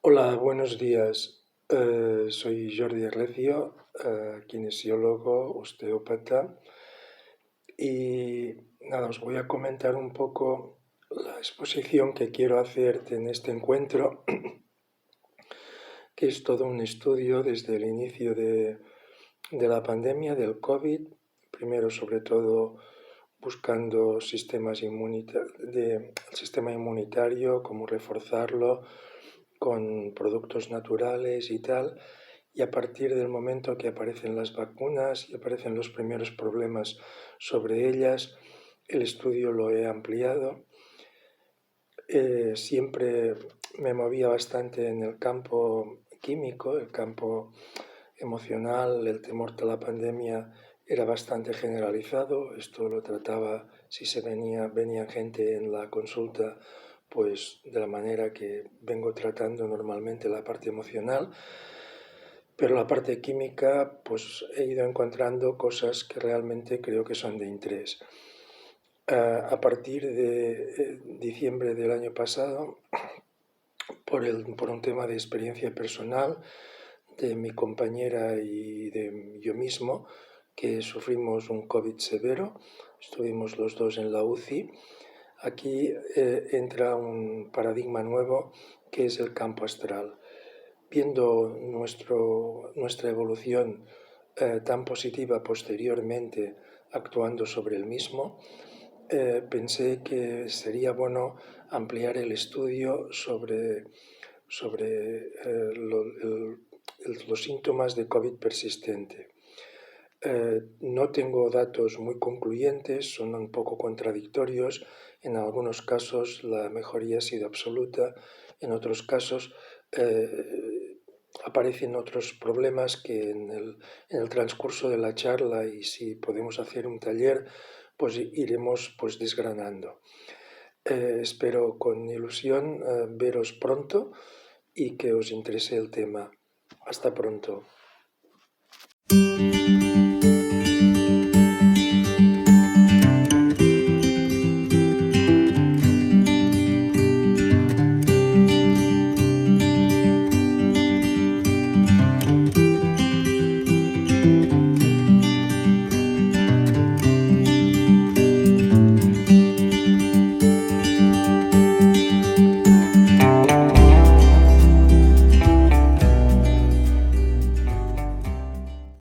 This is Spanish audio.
Hola, buenos días. Soy Jordi Recio, kinesiólogo, osteópata y nada, os voy a comentar un poco la exposición que quiero hacerte en este encuentro, que es todo un estudio desde el inicio de la pandemia del COVID, primero sobre todo buscando el sistema inmunitario, cómo reforzarlo con productos naturales y tal, y a partir del momento que aparecen las vacunas y aparecen los primeros problemas sobre ellas, el estudio lo he ampliado. Siempre me movía bastante en el campo químico, el campo emocional, el temor de la pandemia era bastante generalizado. Esto lo trataba, si venía gente en la consulta, pues de la manera que vengo tratando normalmente la parte emocional. Pero la parte química, pues he ido encontrando cosas que realmente creo que son de interés. A partir de diciembre del año pasado, por un tema de experiencia personal de mi compañera y de yo mismo, que sufrimos un COVID severo, estuvimos los dos en la UCI. Aquí entra un paradigma nuevo que es el campo astral. Viendo nuestra evolución tan positiva posteriormente actuando sobre el mismo, pensé que sería bueno ampliar el estudio sobre los síntomas de COVID persistente. No tengo datos muy concluyentes, son un poco contradictorios. En algunos casos la mejoría ha sido absoluta, en otros casos aparecen otros problemas que en el transcurso de la charla, y si podemos hacer un taller, pues iremos pues desgranando. Espero con ilusión veros pronto y que os interese el tema. Hasta pronto.